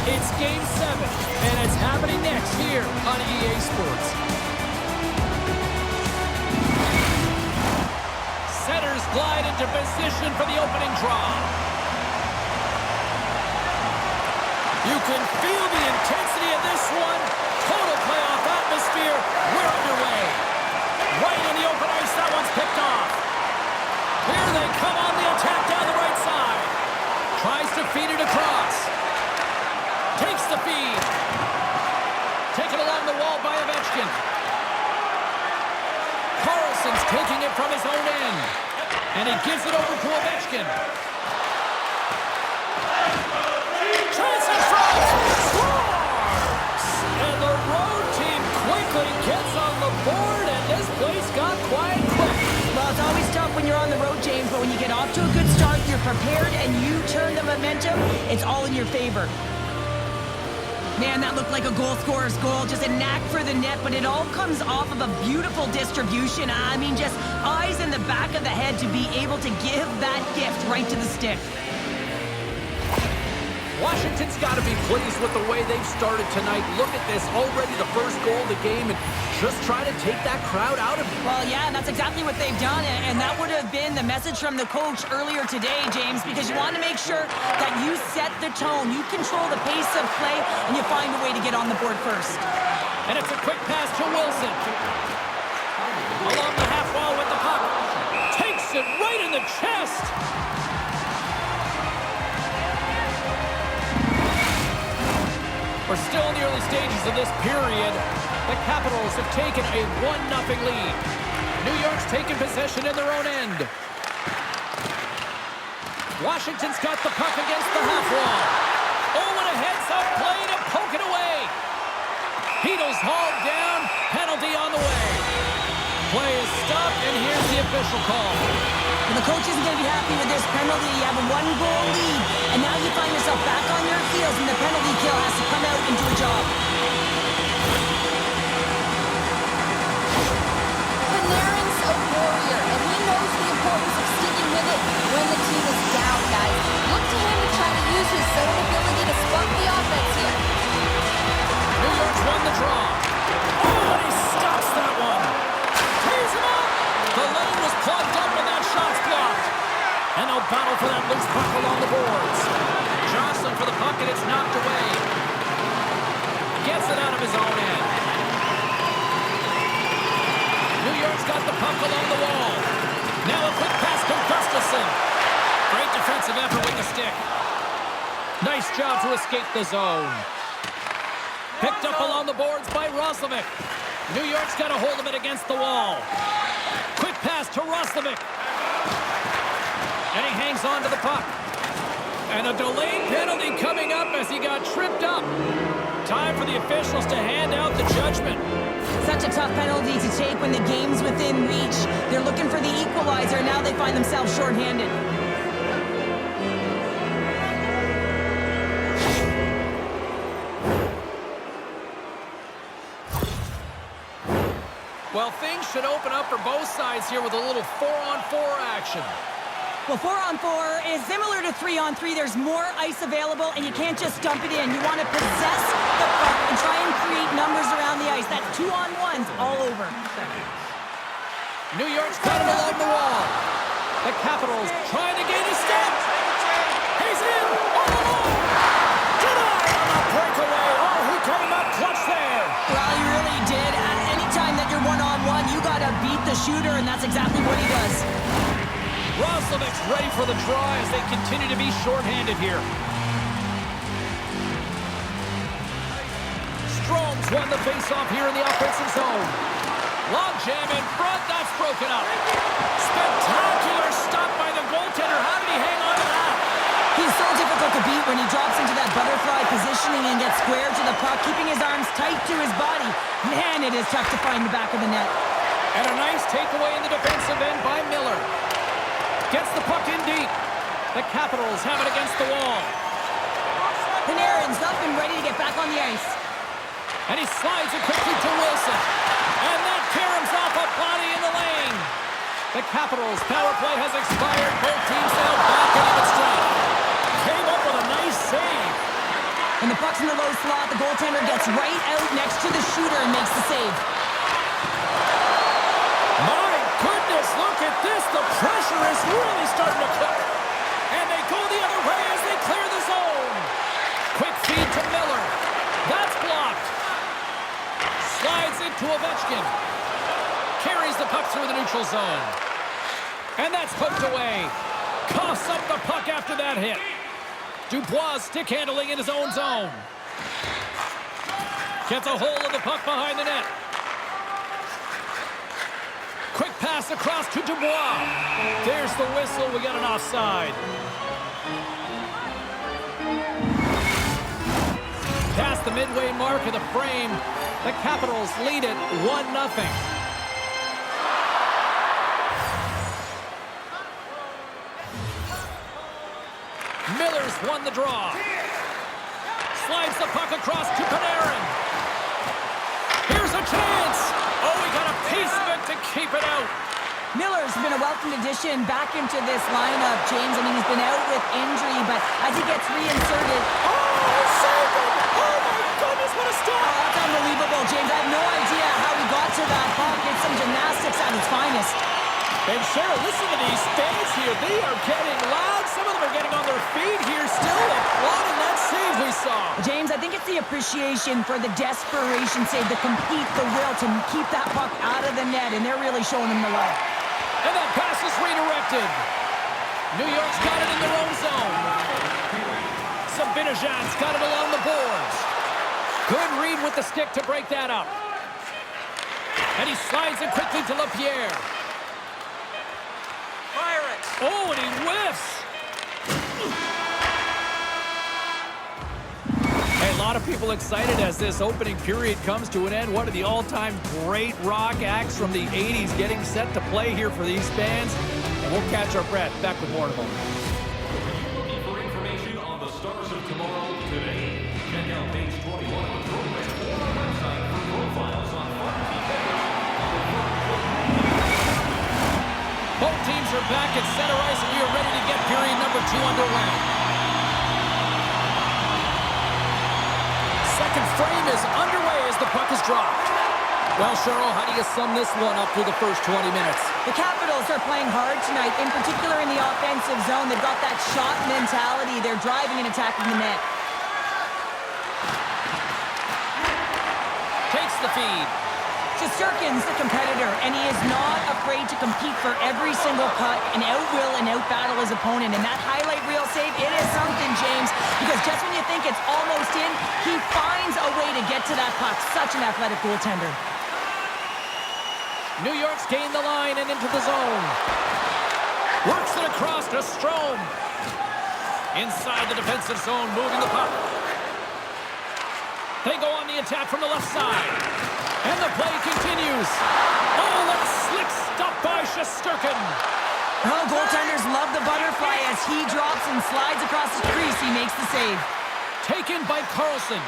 It's Game 7, and it's happening next here on EA Sports. Centers glide into position for the opening draw. You can feel the intensity of this one. Total playoff atmosphere. We're underway. Right in the open ice, that one's picked off. Here they come on the attack down the right side. Tries to feed it across. Takes the feed. Taken along the wall by Ovechkin. Carlson's taking it from his own end. And he gives it over to Ovechkin. Chance in front! Scores! And the road team quickly gets on the board, and this place got quiet quick. Well, it's always tough when you're on the road, James, but when you get off to a good start, you're prepared, and you turn the momentum, it's all in your favor. Man, that looked like a goal scorer's goal. Just a knack for the net, but it all comes off of a beautiful distribution. I mean, just eyes in the back of the head to be able to give that gift right to the stick. Washington's got to be pleased with the way they've started tonight. Look at this, already the first goal of the game, and just try to take that crowd out of it. Well, yeah, and that's exactly what they've done, and that would have been the message from the coach earlier today, James, because you want to make sure that you set the tone, you control the pace of play, and you find a way to get on the board first. And it's a quick pass to Wilson. Along the half wall with the puck. Takes it right in the chest. We're still in the early stages of this period. The Capitals have taken a 1-0 lead. New York's taken possession in their own end. Washington's got the puck against the half wall. Oh, and a heads-up play to poke it away. Heedle's hauled down. Penalty on the way. Play is stopped, and here's the official call. And the coach isn't going to be happy with this penalty. You have a one-goal lead, and now you find yourself back on your heels, and the penalty kill has to come out and do a job. Panarin's a warrior, and he knows the importance of sticking with it when the team is down, guys. Look to him to try to use his zone ability to spark the offense here. New York's won the draw. Oh, and he stops that one. Tees him up. The lane was plugged up, and that shot's blocked. And they'll battle for that loose puck along the boards. Johnson for the puck, and it's knocked away. Gets it out of his own end. New York's got the puck along the wall. Now a quick pass to Gustafsson. Great defensive effort with the stick. Nice job to escape the zone. Picked up along the boards by Roslovic. New York's got a hold of it against the wall. Quick pass to Roslovic. And he hangs on to the puck. And a delayed penalty coming up as he got tripped up. Time for the officials to hand out the judgment. Such a tough penalty to take when the game's within reach. They're looking for the equalizer. Now they find themselves shorthanded. Well, things should open up for both sides here with a little 4-on-4 action. Well, 4-on-4 is similar to 3-on-3. There's more ice available, and you can't just dump it in. You want to possess the puck and try and create numbers around the ice. That's 2-on-1s all over. New York's got him along the wall. The Capitals trying to gain a step. He's in all alone. Denied on the breakaway. Oh, he came up clutch there. Well, he really did. Anytime that you're one-on-one, you got to beat the shooter, and that's exactly what he does. Roslovic's ready for the draw as they continue to be shorthanded here. Strome's won the faceoff here in the offensive zone. Long jam in front, that's broken up. Spectacular stop by the goaltender. How did he hang on to that? He's so difficult to beat when he drops into that butterfly positioning and gets square to the puck, keeping his arms tight to his body. Man, it is tough to find the back of the net. And a nice takeaway in the defensive end by Miller. Gets the puck in deep. The Capitals have it against the wall. Panarin's up and ready to get back on the ice. And he slides it quickly to Wilson. And that caroms off a body in the lane. The Capitals' power play has expired. Both teams now back in even strength. Came up with a nice save. And the puck's in the low slot. The goaltender gets right out next to the shooter and makes the save. My goodness, look at this. The pressure is really starting to cook. And they go the other way as they clear the zone. Quick feed to Miller. That's blocked. Slides into Ovechkin. Carries the puck through the neutral zone. And that's poked away. Coughs up the puck after that hit. Dubois stick handling in his own zone. Gets a hold of the puck behind the net. Quick pass across to Dubois. There's the whistle. We got an offside. Past the midway mark of the frame, the Capitals lead it 1-0. Miller's won the draw. Slides the puck across to Panarin. Here's a chance. Oh, he got a piece of it to keep it out. Miller's been a welcome addition back into this lineup, James. I mean, he's been out with injury, but as he gets reinserted... Oh, saved him! Oh, my goodness, what a stop! Oh, that's unbelievable, James. I have no idea how he got to that puck. It's some gymnastics at its finest. And Cheryl, listen to these fans here. They are getting loud. Some of them are getting on their feet here still, applauding that save we saw. James, I think it's the appreciation for the desperation save, the compete, the will to keep that puck out of the net, and they're really showing him the love. And that pass is redirected. New York's got it in their own zone. Zibanejad's got it along the boards. Good read with the stick to break that up. And he slides it quickly to LaPierre. Fire it. Oh, and he whiffs. Hey, a lot of people excited as this opening period comes to an end. One of the all-time great rock acts from the 80s getting set to play here for these fans. And we'll catch our breath. Back with more in a moment. Looking for information on the stars of tomorrow today? Check out page 21 of the program or our website for profiles on hockey players. Both teams are back at center ice, and we are ready to get period number 2 underway. Second frame is underway as the puck is dropped. Well, Cheryl, how do you sum this one up through the first 20 minutes? The Capitals are playing hard tonight, in particular in the offensive zone. They've got that shot mentality. They're driving and attacking the net. Takes the feed. Shesterkin's the competitor, and he is not afraid to compete for every single puck and out-will and out-battle his opponent. And that highlight reel save, it is something, James, because just when you think it's almost in, he finds a way to get to that puck. Such an athletic goaltender. New York's gained the line and into the zone. Works it across to Strome. Inside the defensive zone, moving the puck. They go on the attack from the left side. And the play continues. Oh, what slick stop by Shesterkin. Oh, goaltenders love the butterfly as he drops and slides across the crease. He makes the save. Taken by Carlson.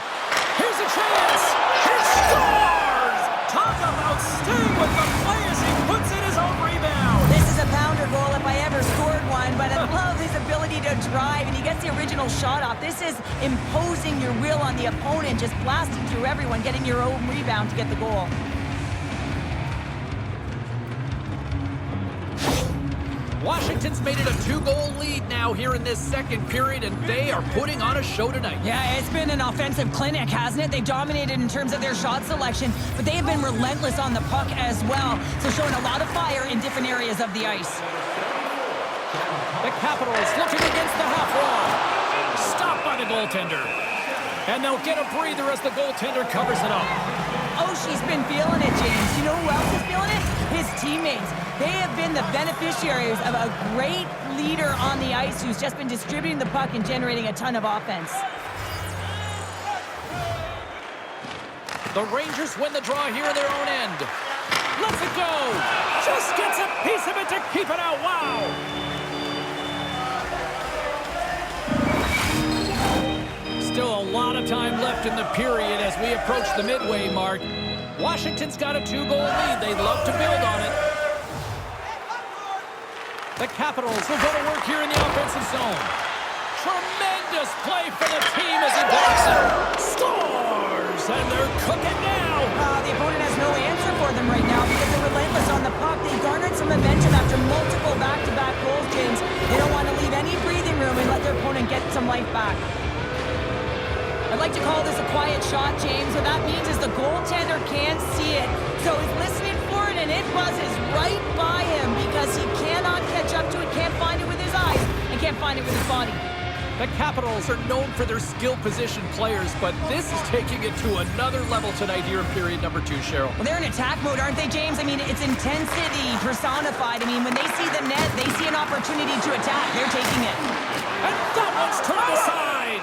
Here's a chance. He scores! Talk about staying with the play as he puts in his own rebound. This is a pounder goal if I ever scored one, but I love his ability to drive, and he gets the original shot off. This is imposing your will on the opponent, just blasting through everyone, getting your own rebound to get the goal. Washington's made it a 2-goal lead now here in this second period, and they are putting on a show tonight. Yeah, it's been an offensive clinic, hasn't it? They've dominated in terms of their shot selection, but they have been relentless on the puck as well, so showing a lot of fire in different areas of the ice. The Capitals looking against the half wall. Stopped by the goaltender. And they'll get a breather as the goaltender covers it up. Oh, she's been feeling it, James. You know who else is feeling it? His teammates. They have been the beneficiaries of a great leader on the ice who's just been distributing the puck and generating a ton of offense. The Rangers win the draw here in their own end. Lets it go. Just gets a piece of it to keep it out. Wow. Still a lot of time left in the period as we approach the midway mark. Washington's got a 2-goal lead. They'd love to build on it. The Capitals will go to work here in the offensive zone. Tremendous play for the team as he blocks it. momentum after multiple back-to-back goals, James. They don't want to leave any breathing room and let their opponent get some life back. I'd like to call this a quiet shot, James. What that means is the goaltender can't see it. So he's listening for it, and it buzzes right by him because he cannot catch up to it, can't find it with his eyes, and can't find it with his body. The Capitals are known for their skill position players, but this is taking it to another level tonight here in period number 2, Cheryl. Well, they're in attack mode, aren't they, James? I mean, it's intensity personified. I mean, when they see the net, they see an opportunity to attack. They're taking it. And that one's turned aside!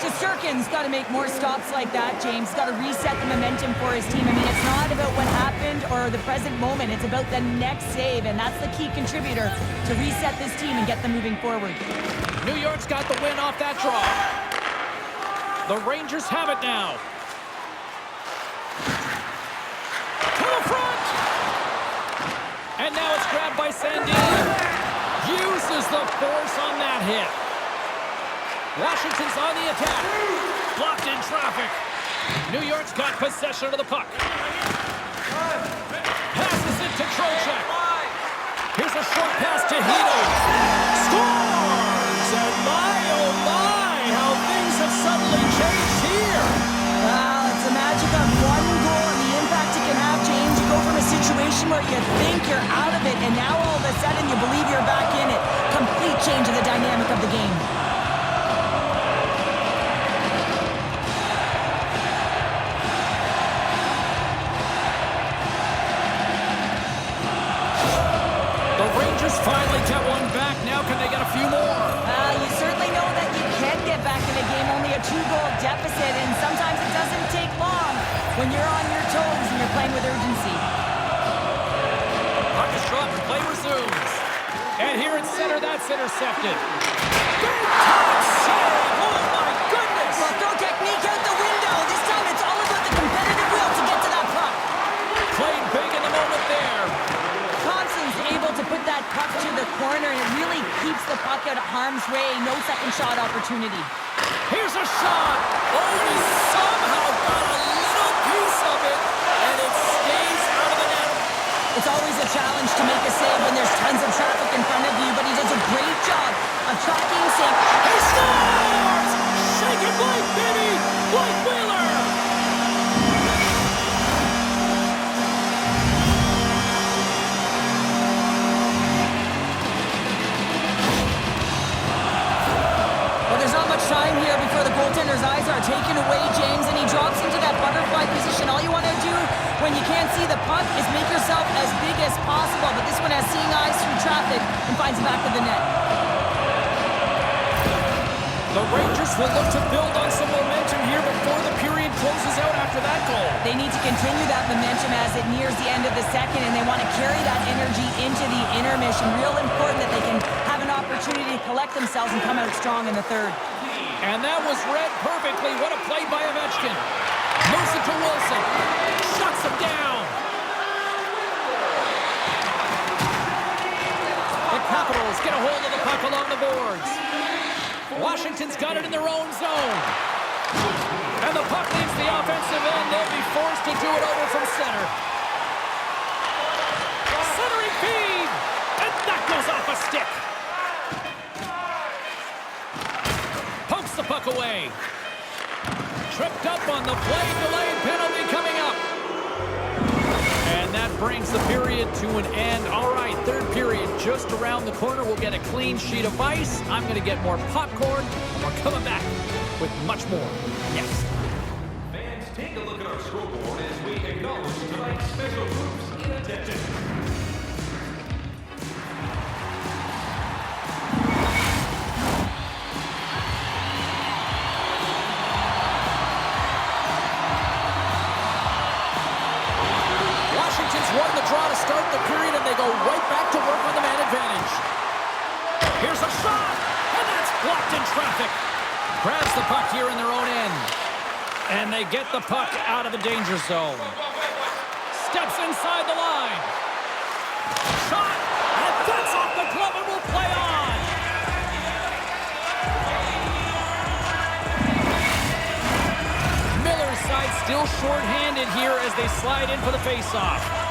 Shesterkin's got to make more stops like that, James. Got to reset the momentum for his team. I mean, it's not about what happened or the present moment. It's about the next save, and that's the key contributor to reset this team and get them moving forward. New York's got the win off that draw. The Rangers have it now. To the front! And now it's grabbed by Sandin. Uses the force on that hit. Washington's on the attack. Blocked in traffic. New York's got possession of the puck. Passes it to Trocheck. Here's a short pass to Hito. Scores! And my, oh my, how things have suddenly changed here. Wow, it's the magic of one goal and the impact it can have, James. You go from a situation where you think you're out of it, and now all of a sudden you believe you're back in it. Complete change of the dynamic of the game. Finally get one back. Now can they get a few more? You certainly know that you can get back in a game, only a 2-goal deficit, and sometimes it doesn't take long when you're on your toes and you're playing with urgency. Puck is dropped and play resumes. And here in center, that's intercepted. Big time save! Oh my goodness! Well, throw technique out the window. This time it's all about the competitive will to get to that puck. Played big in the moment there. Thompson's able to put that puck to the corner, and it really keeps the puck out of harm's way. No second shot opportunity. Here's a shot. Oh, he somehow got a little piece of it, and it stays out of the net. It's always a challenge to make a save when there's tons of traffic in front of you, but he does a great job of tracking safe. He scores! Shake it, Blake, baby! Blake Wheeler! Time here before the goaltender's eyes are taken away, James, and he drops into that butterfly position. All you want to do when you can't see the puck is make yourself as big as possible, but this one has seeing eyes through traffic and finds the back of the net. The Rangers will look to build on some momentum here before the period closes out after that goal. They need to continue that momentum as it nears the end of the second, and they want to carry that energy into the intermission. Real important that they can have an opportunity to collect themselves and come out strong in the third. And that was read perfectly. What a play by Ovechkin. Moves it to Wilson. Shuts him down. The Capitals get a hold of the puck along the boards. Washington's got it in their own zone. And the puck leaves the offensive end. They'll be forced to do it over from center. Centering feed. And that goes off a stick. The puck away. Tripped up on the play, delayed penalty coming up. And that brings the period to an end. All right, third period just around the corner. We'll get a clean sheet of ice. I'm going to get more popcorn, and we're coming back with much more next. Fans, take a look at our scoreboard as we acknowledge tonight's special groups in attendance. Won the draw to start the period, and they go right back to work on the man advantage. Here's a shot, and that's blocked in traffic. Grabs the puck here in their own end. And they get the puck out of the danger zone. Steps inside the line. Shot, and that's off the glove and will play on. Miller's side still short-handed here as they slide in for the face-off.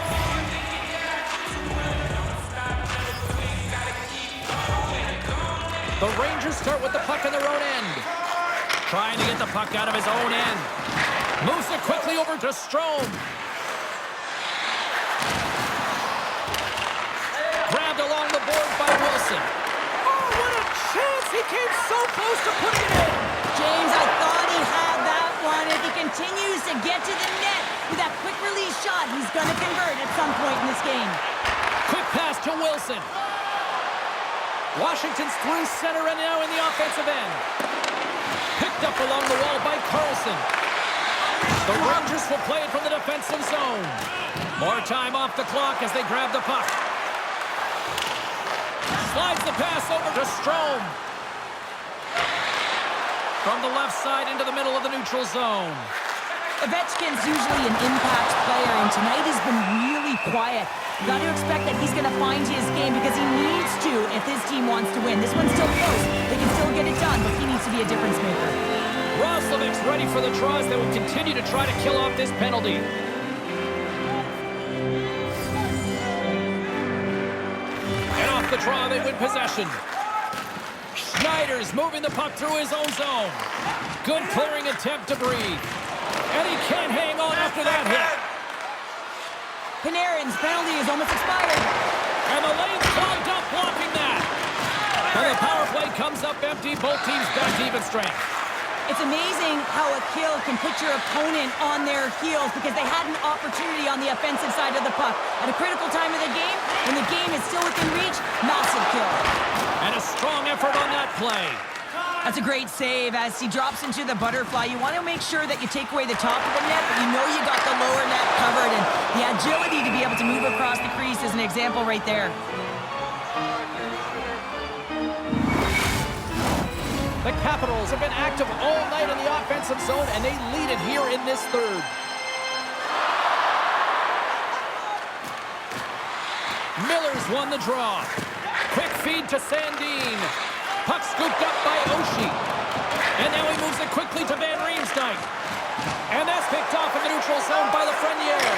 The Rangers start with the puck in their own end. Trying to get the puck out of his own end. Moves it quickly over to Strome. Grabbed along the board by Wilson. Oh, what a chance! He came so close to putting it in. James, I thought he had that one. If he continues to get to the net with that quick release shot, he's going to convert at some point in this game. Quick pass to Wilson. Washington's through center and now in the offensive end. Picked up along the wall by Carlson. The Rangers will play it from the defensive zone. More time off the clock as they grab the puck. Slides the pass over to Strome. From the left side into the middle of the neutral zone. Ovechkin's usually an impact player, and tonight has been really quiet. You got to expect that he's going to find his game because he needs to if his team wants to win. This one's still close. They can still get it done, but he needs to be a difference maker. Roslovic's ready for the draws. They will continue to try to kill off this penalty. And off the draw, they win possession. Schneider's moving the puck through his own zone. Good clearing attempt to breathe. And he can't hang on after that hit. Panarin's penalty is almost expired. And the lane clogged up blocking that. And the power play comes up empty. Both teams back to even strength. It's amazing how a kill can put your opponent on their heels because they had an opportunity on the offensive side of the puck. At a critical time of the game, when the game is still within reach, massive kill. And a strong effort on that play. That's a great save as he drops into the butterfly. You want to make sure that you take away the top of the net, but you know you got the lower net covered, and the agility to be able to move across the crease is an example right there. The Capitals have been active all night in the offensive zone, and they lead it here in this third. Miller's won the draw. Quick feed to Sandin. Puck scooped up by Oshie. And now he moves it quickly to Van Riemsdyk. And that's picked off in the neutral zone by Lafreniere.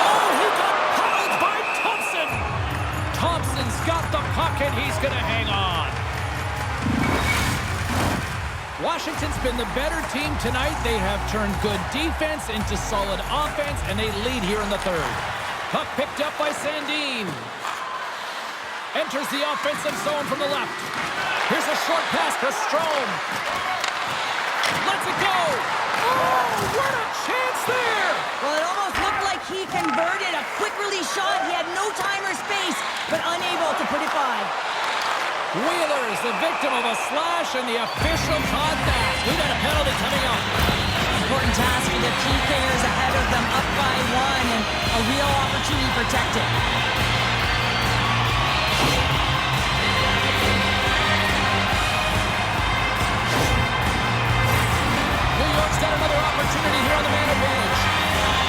Oh, he got piled by Thompson. Thompson's got the puck, and he's going to hang on. Washington's been the better team tonight. They have turned good defense into solid offense, and they lead here in the third. Puck picked up by Sandin. Enters the offensive zone from the left. Here's a short pass to Strome. Lets it go. Oh, what a chance there. Well, it almost looked like he converted a quick release shot. He had no time or space, but unable to put it by. Wheeler's the victim of a slash, and the official caught that. We got a penalty coming up. Important task for the PKers ahead of them, up by one, and a real opportunity protected. New York's got another opportunity here on the man advantage.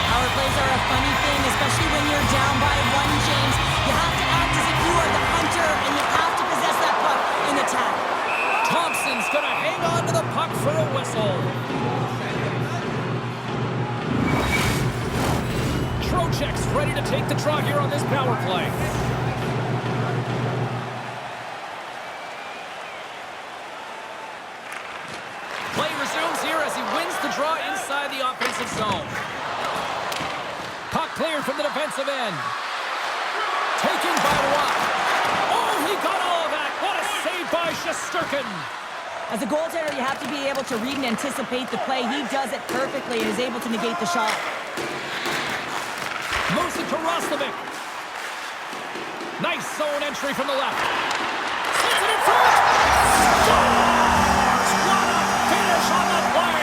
Power plays are a funny thing, especially when you're down by one, James. You have to act as if you are the hunter, and you have to possess that puck in attack. Thompson's going to hang on to the puck for a whistle. Trocheck's ready to take the draw here on this power play. Play resumes here as he wins the draw inside the offensive zone. Puck cleared from the defensive end. Taken by Watt. Oh, he got all of that. What a save by Shesterkin. As a goaltender, you have to be able to read and anticipate the play. He does it perfectly and is able to negate the shot. Moves it to Roslovic. Nice zone entry from the left. Sends it in front. Scores! What a finish on the play!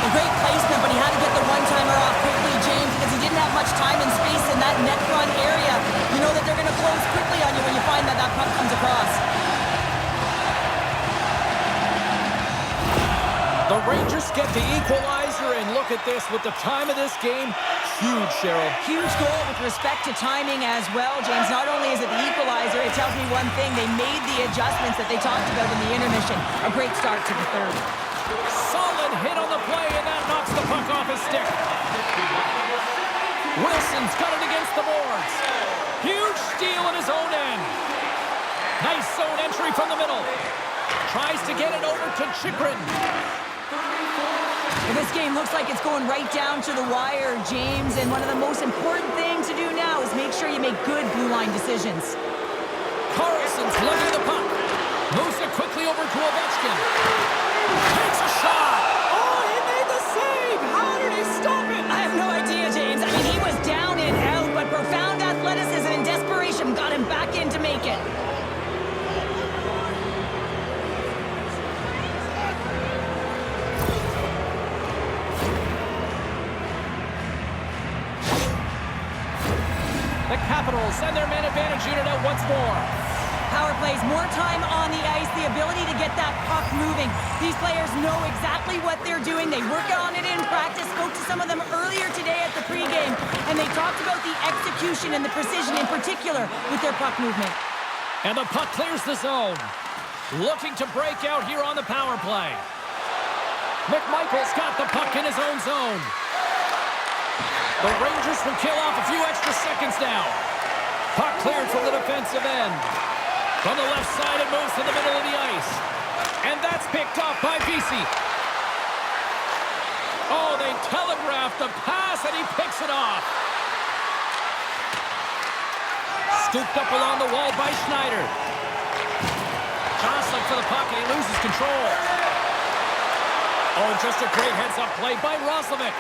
A great placement, but he had to get the one-timer off quickly, James, because he didn't have much time and space in that net front area. You know that they're going to close quickly on you when you find that that puck comes across. The Rangers get the equalizer, and look at this. With the time of this game, huge, Cheryl. Huge goal with respect to timing as well, James. Not only is it the equalizer, it tells me one thing. They made the adjustments that they talked about in the intermission. A great start to the third. Solid hit on the play, and that knocks the puck off his stick. Wilson's got it against the boards. Huge steal in his own end. Nice zone entry from the middle. Tries to get it over to Chikrin. Well, this game looks like it's going right down to the wire, James, and one of the most important things to do now is make sure you make good blue line decisions. Carlson's lugging the puck. Moves it quickly over to Ovechkin. Takes a shot. Oh, he made the save. How did he stop it? I have no idea, James. I mean, he was down and out, but profound athleticism and desperation got him back in to make it. The Capitals send their man advantage unit out once more. Power plays, more time on the ice, the ability to get that puck moving. These players know exactly what they're doing. They work on it in practice. Spoke to some of them earlier today at the pregame, and they talked about the execution and the precision in particular with their puck movement. And the puck clears the zone. Looking to break out here on the power play. McMichael's got the puck in his own zone. The Rangers will kill off a few extra seconds now. Puck cleared from the defensive end. From the left side, it moves to the middle of the ice. And that's picked off by Vesey. Oh, they telegraphed the pass, and he picks it off. Scooped up along the wall by Schneider. Jostling for the puck, and he loses control. Oh, just a great heads-up play by Roslovic.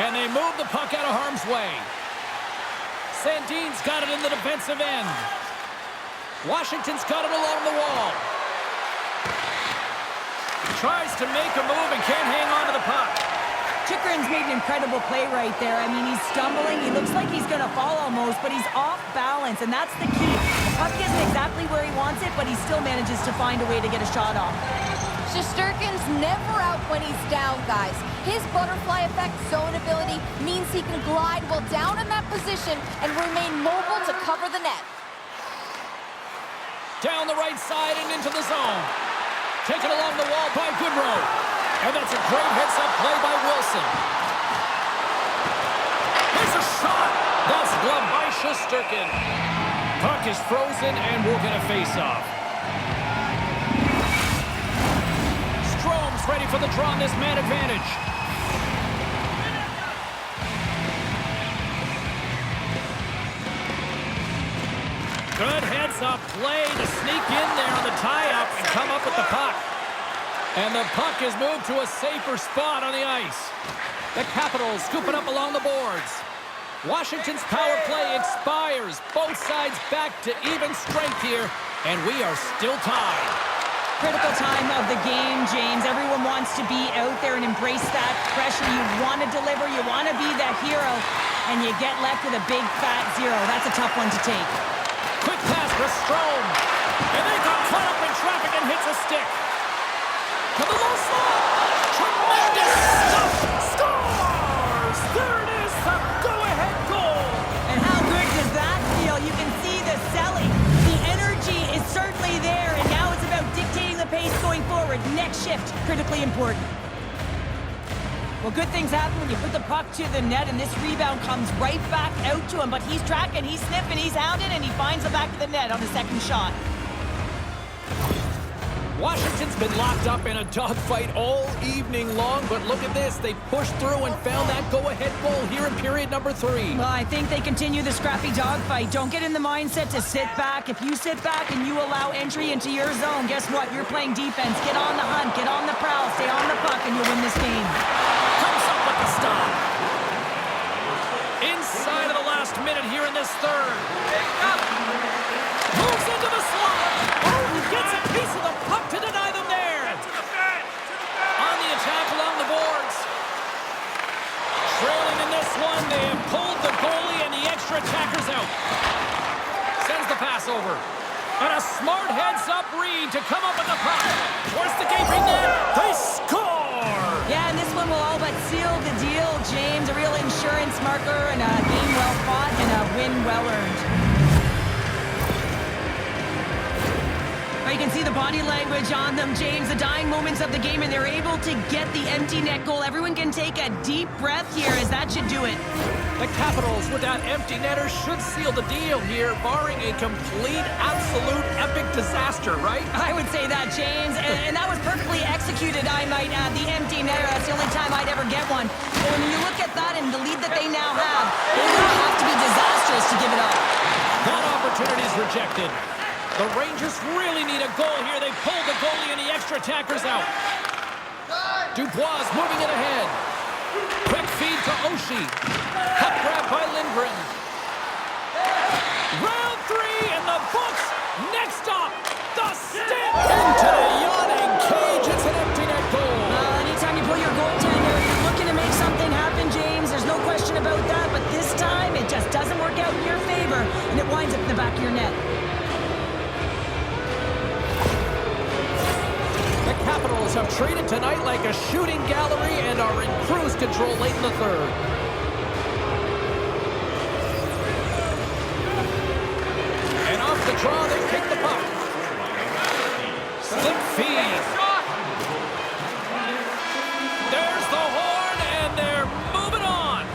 And they move the puck out of harm's way. Sandin's got it in the defensive end. Washington's got it along the wall. Tries to make a move and can't hang on to the puck. Chikrin's made an incredible play right there. I mean, he's stumbling. He looks like he's going to fall almost, but he's off balance, and that's the key. The puck isn't exactly where he wants it, but he still manages to find a way to get a shot off. Shesterkin's never out when he's down, guys. His butterfly effect zone ability means he can glide while down in that position and remain mobile to cover the net. Down the right side and into the zone. Taken along the wall by Goodrow. And that's a great heads-up play by Wilson. Here's a shot. That's gloved by Shesterkin. Puck is frozen and we'll get a face-off. Strome's ready for the draw on this man advantage. Good heads-up play to sneak in there on the tie-up and come up with the puck. And the puck is moved to a safer spot on the ice. The Capitals scoop it up along the boards. Washington's power play expires. Both sides back to even strength here, and we are still tied. Critical time of the game, James. Everyone wants to be out there and embrace that pressure. You want to deliver, you want to be that hero, and you get left with a big fat zero. That's a tough one to take. Quick pass for Strome. And they got caught up in traffic and hits a stick. To the low slot. Tremendous stuff. Scores! There it is, the go-ahead goal. And how good does that feel? You can see the selling. The energy is certainly there, and now it's about dictating the pace going forward. Next shift, critically important. Well, good things happen when you put the puck to the net, and this rebound comes right back out to him. But he's tracking, he's sniffing, he's hounding, and he finds the back of the net on the second shot. Washington's been locked up in a dogfight all evening long, but look at this. They pushed through and found that go-ahead goal here in period number 3. Well, I think they continue the scrappy dogfight. Don't get in the mindset to sit back. If you sit back and you allow entry into your zone, guess what? You're playing defense. Get on the hunt, get on the prowl, stay on the puck, and you'll win this game. Comes up with the stop. Inside of the last minute here in this third. Moves into the slot. Oh, he gets a piece of the puck to deny them there. On the attack along the boards. Trailing in this one, they have pulled the goalie and the extra attackers out. Sends the pass over. And a smart heads-up read to come up with the puck. Towards the gaping net. They score! Yeah, and this one will all but seal the deal, James. A real insurance marker and a game well fought and a win well earned. You can see the body language on them, James, the dying moments of the game, and they're able to get the empty net goal. Everyone can take a deep breath here, as that should do it. The Capitals with that empty netter should seal the deal here, barring a complete, absolute, epic disaster, right? I would say that, James, and that was perfectly executed, I might add. The empty netter, that's the only time I'd ever get one. And when you look at that and the lead that they now have, it would have to be disastrous to give it up. That opportunity is rejected. The Rangers really need a goal here. They pulled the goalie and the extra attackers out. Dubois moving it ahead. Quick feed to Oshie. Puck grab by Lindgren. Round 3 in the books. Next up, the stick into the yawning cage. It's an empty net goal. Anytime you pull your goaltender, you're looking to make something happen, James. There's no question about that. But this time, it just doesn't work out in your favor, and it winds up in the back of your net. The Capitals have traded tonight like a shooting gallery and are in cruise control late in the third. And off the draw, they kick the puck. Slip feed. There's the horn, and they're moving on.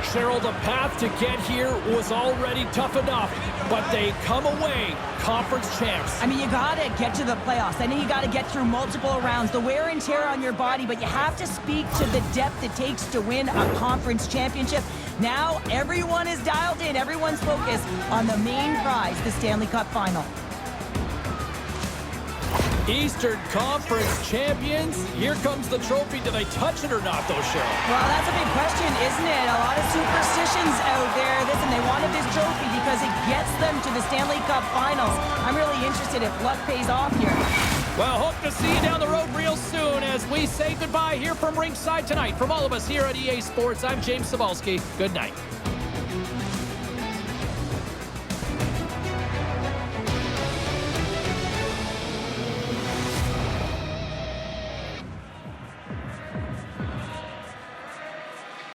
Cheryl, the path to get here was already tough enough, but they come away conference champs. I mean, you got to get to the playoffs. I know you got to get through multiple rounds, the wear and tear on your body, but you have to speak to the depth it takes to win a conference championship. Now, everyone is dialed in. Everyone's focused on the main prize, the Stanley Cup final. Eastern Conference champions. Here comes the trophy. Do they touch it or not, though, Cheryl? Well, that's a big question, isn't it? A lot of superstitions out there. Listen, they wanted this trophy because it gets them to the Stanley Cup finals. I'm really interested if luck pays off here. Well, hope to see you down the road real soon as we say goodbye here from ringside tonight. From all of us here at EA Sports, I'm James Cebulski. Good night.